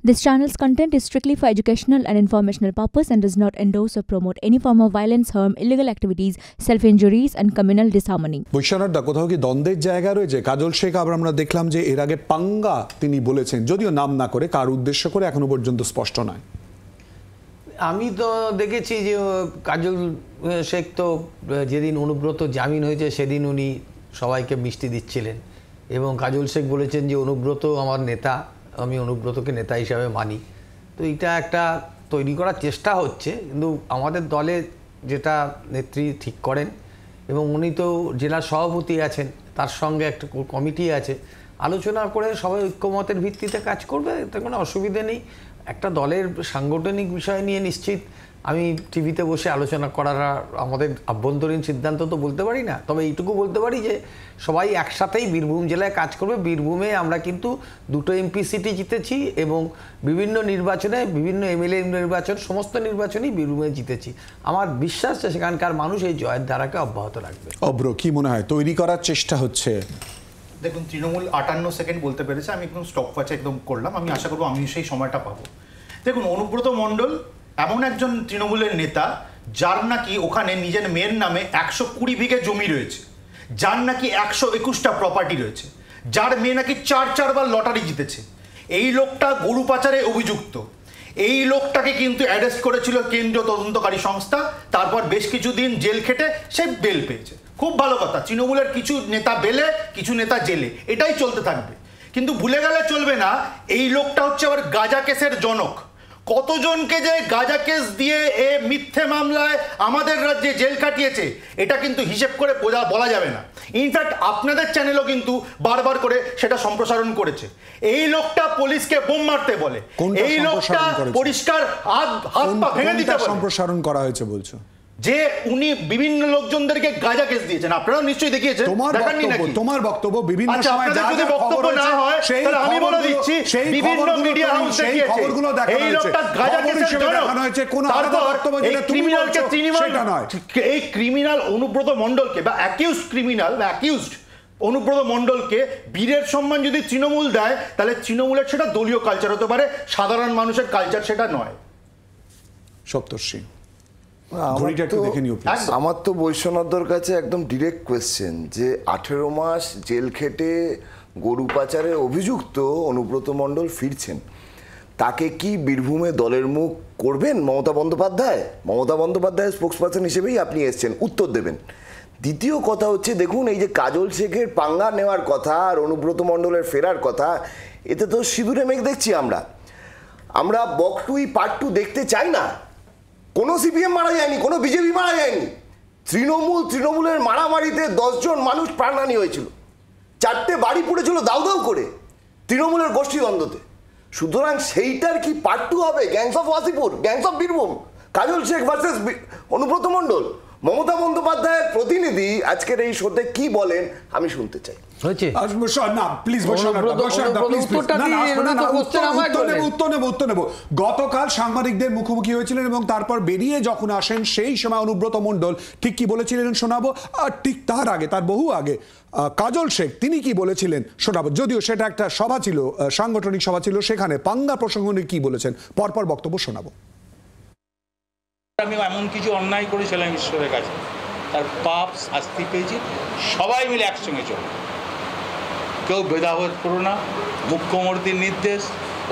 This channel's content is strictly for educational and informational purpose and does not endorse or promote any form of violence, harm, illegal activities, self-injuries and communal disharmony. বৈশ্বনাথদা কোথাও কি দ্বন্দ্বের জায়গা রয়েছে? কাজল শেখ আবার আমরা দেখলাম যে এর আগে পাঙ্গা তিনি বলেছেন, যদিও নাম না করে, কার উদ্দেশ্য করে এখনো পর্যন্ত স্পষ্ট নয়। আমি তো দেখেছি যে কাজল শেখ তো যেদিন অনুব্রত জামিন হয়েছে সেদিন উনি সবাইকে মিষ্টি দিচ্ছিলেন এবং কাজল শেখ বলেছেন যে অনুব্রত আমার নেতা, আমি অনুব্রতকে নেতা হিসাবে মানি। তো এটা একটা তৈরি করার চেষ্টা হচ্ছে, কিন্তু আমাদের দলে যেটা নেত্রী ঠিক করেন এবং উনি তো জেলা সভাপতি আছেন, তার সঙ্গে একটা কমিটি আছে, আলোচনা করে সবাই ঐক্যমতের ভিত্তিতে কাজ করবে, এতে কোনো অসুবিধে নেই। একটা দলের সাংগঠনিক বিষয় নিয়ে নিশ্চিত আমি টিভিতে বসে আলোচনা করার আমাদের আভ্যন্তরীণ সিদ্ধান্ত তো বলতে পারি না, তবে এইটুকু বলতে পারি যে সবাই একসাথেই বীরভূম জেলায় কাজ করবে। বীরভূমে আমরা কিন্তু 2টো এমপি সিটি জিতেছি এবং বিভিন্ন নির্বাচনে, বিভিন্ন এমএলএ নির্বাচন, সমস্ত নির্বাচনেই বীরভূমে জিতেছি। আমার বিশ্বাস যে সেখানকার মানুষ এই জয়ের ধারাকে অব্যাহত রাখবে। অব্র, কি মনে হয় তৈরি করার চেষ্টা হচ্ছে? দেখুন, তৃণমূল 58 সেকেন্ড বলতে পেরেছে, আমি একদম স্টপ ওয়াচ একদম করলাম, আমি আশা করবো আমি সেই সময়টা পাবো। দেখুন, অনুব্রত মণ্ডল এমন একজন তৃণমূলের নেতা যার নাকি ওখানে নিজের মেয়ের নামে 120 বিঘে জমি রয়েছে, যার নাকি 121টা প্রপার্টি রয়েছে, যার মেয়ে নাকি 4বার লটারি জিতেছে। এই লোকটা গরু পাচারে অভিযুক্ত। এই লোকটাকে কিন্তু অ্যারেস্ট করেছিল কেন্দ্রীয় তদন্তকারী সংস্থা, তারপর বেশ কিছুদিন জেল খেটে সে বেল পেয়েছে। খুব ভালো কথা, তৃণমূলের কিছু নেতা বেলে, কিছু নেতা জেলে, এটাই চলতে থাকবে। কিন্তু ভুলে গেলে চলবে না, এই লোকটা হচ্ছে আবার গাঁজা কেসের জনক। কতজনকে যে গাঁজা কেস দিয়ে এ মিথ্যে মামলায় আমাদের রাজ্যে জেল কাটিয়েছে, এটা কিন্তু হিসেব করে বলা যাবে না। ইনফ্যাক্ট আপনাদের চ্যানেলও কিন্তু বারবার করে সেটা সম্প্রসারণ করেছে। এই লোকটা পুলিশকে বোম মারতে বলে, এই লোকটা পরিষ্কার হাত পা ভেঙে দিতে বলে। সম্প্রসারণ করা হয়েছে বলছো যে উনি বিভিন্ন লোকজনদেরকে গাঁজা কেস দিয়েছেন, আপনারাও নিশ্চয়ই দেখিয়েছেন। তোমার বক্তব্য বিভিন্ন সময় যদি বক্তব্য না হয় তাহলে আমি বলে দিচ্ছি, বিভিন্ন মিডিয়া হাউস দেখিয়েছে এই লোকটা গাঁজা কেসের জনক। এই ক্রিমিনাল অনুব্রত মণ্ডলকে বা অ্যাকিউজড ক্রিমিনাল বা অ্যাকিউজড অনুব্রত মণ্ডলকে বীরের সম্মান যদি তৃণমূল দেয়, তাহলে তৃণমূলের সেটা দলীয় কালচার হতে পারে, সাধারণ মানুষের কালচার সেটা নয়। সপ্তর্ষি, আমার তো বৈশ্বনাথর কাছে একদম ডিরেক্ট কোয়েশ্চেন যে 18 মাস জেল খেটে গরু পাচারে অভিযুক্ত অনুব্রত মণ্ডল ফিরছেন, তাকে কি বীরভূমে দলের মুখ করবেন মমতা বন্দ্যোপাধ্যায়? মমতা বন্দ্যোপাধ্যায়ের স্পোক্সপারসন হিসেবেই আপনি এসছেন, উত্তর দেবেন। দ্বিতীয় কথা হচ্ছে, দেখুন, এই যে কাজল শেখের পাঙ্গা নেওয়ার কথা আর অনুব্রত মণ্ডলের ফেরার কথা, এতে তো সিঁদুরে মেঘ দেখছি। আমরা বকটুই পার্ট 2 দেখতে চাই না। কোনো সিপিএম মারা যায়নি, কোনো বিজেপি মারা যায়নি। তৃণমূলের মারামারিতে 10 জন মানুষ প্রাণহানি হয়েছিল, 4টে বাড়ি পুড়েছিল দাউ দাউ করে তৃণমূলের গোষ্ঠীদ্বন্দ্বতে। সুতরাং সেইটার কি পার্ট 2 হবে? Gangs of Wasseypur, gangs of Birbhum, Kajal Sheikh versus Anubrata Mondal. Mamata বন্দ্যোপাধ্যায়ের প্রতিনিধি আজকের এই শোতে কি বলেন আমি শুনতে চাই। গতকাল সাংবাদিকদের মুখোমুখি হয়েছিলেন এবং তারপর বেরিয়ে যখন আসেন সেই সময় অনুব্রত মণ্ডল ঠিক কি বলেছিলেন শোনাবো, আর ঠিক তার আগে, তার বহু আগে কাজল শেখ তিনি কি বলেছিলেন শোনাবো। যদিও সেটা একটা সভা ছিল, সাংগঠনিক সভা ছিল, সেখানে পাঙ্গা প্রসঙ্গ নিয়ে কি বলেছেন পরপর বক্তব্য শোনাবো। আমি এমন কিছু অন্যায় করেছিলাম ঈশ্বরের কাছে, তার পাপ শাস্তি পেয়েছি, সবাই মিলে একসঙ্গে চলো, কেউ ভেদাভেদ করো না। মুখ্যমন্ত্রীর নির্দেশ,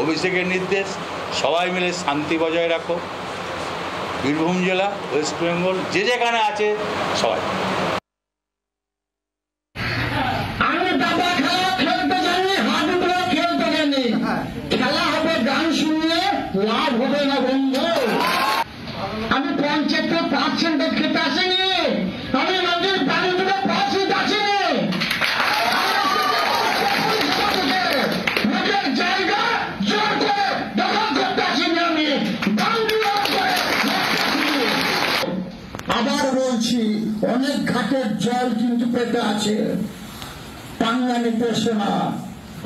অভিষেকের নির্দেশ, সবাই মিলে শান্তি বজায় রাখো। বীরভূম জেলা, ওয়েস্ট বেঙ্গল, যে যেখানে আছে সবাই। আমি 75% খেতে আসিনি, আমি নদীর বাড়িগুলো পাশে আসিনি, নিজের জায়গা জোর করে দখল করতে আসিনি, আমি আবার বলছি, অনেক ঘাটের জল কিন্তু পেতে আছে। পাঙ্গা নিতে এসে না,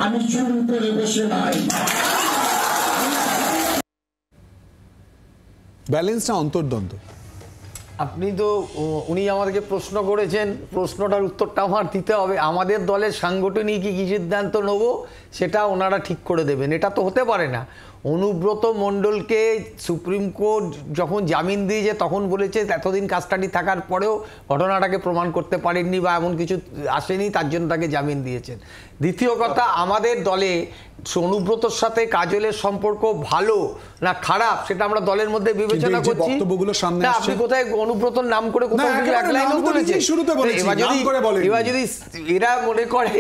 আমি চুল করে বসে নাই। ব্যালেন্সটা অন্তর্দ্বন্দ্ব। আপনি তো উনি আমাদেরকে প্রশ্ন করেছেন, প্রশ্নটার উত্তরটা আমার দিতে হবে। আমাদের দলের সাংগঠনিক কি সিদ্ধান্ত নেব সেটা ওনারা ঠিক করে দেবেন, এটা তো হতে পারে না। অনুব্রত মণ্ডলকে সুপ্রিম কোর্ট যখন জামিন দিয়েছে তখন বলেছে এতদিন কাস্টাডি থাকার পরেও ঘটনাটাকে প্রমাণ করতে পারেননি বা এমন কিছু আসেনি, তার জন্য তাকে জামিন দিয়েছেন। দ্বিতীয় কথা, আমাদের দলে অনুব্রতর সাথে কাজলের সম্পর্ক ভালো না খারাপ সেটা আমরা দলের মধ্যে বিবেচনা করছি। আপনি কোথায় অনুব্রতর নাম করে কোথাও এক লাইনও বলেছেন? এবার যদি এরা মনে করে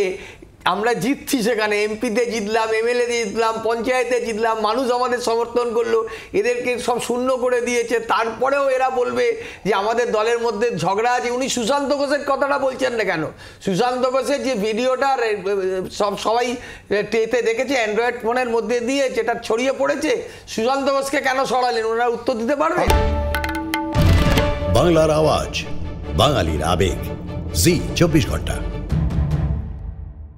আমরা জিতছি, সেখানে এমপিতে জিতলাম, এমএলএ জিতলাম, পঞ্চায়েতে জিতলাম, মানুষ আমাদের সমর্থন করলো, এদেরকে সব শূন্য করে দিয়েছে, তারপরেও এরা বলবে যে আমাদের দলের মধ্যে ঝগড়া আছে। উনি সুশান্ত ঘোষের কথাটা বলছেন না কেন? সুশান্ত ঘোষের যে ভিডিওটা সবাই টেতে দেখেছে, অ্যান্ড্রয়েড ফোনের মধ্যে দিয়ে যেটা ছড়িয়ে পড়েছে, সুশান্ত ঘোষকে কেন সরালেন? ওনারা উত্তর দিতে পারবেন? বাংলার আওয়াজ, বাঙালির আবেগ, জি 24 ঘন্টা।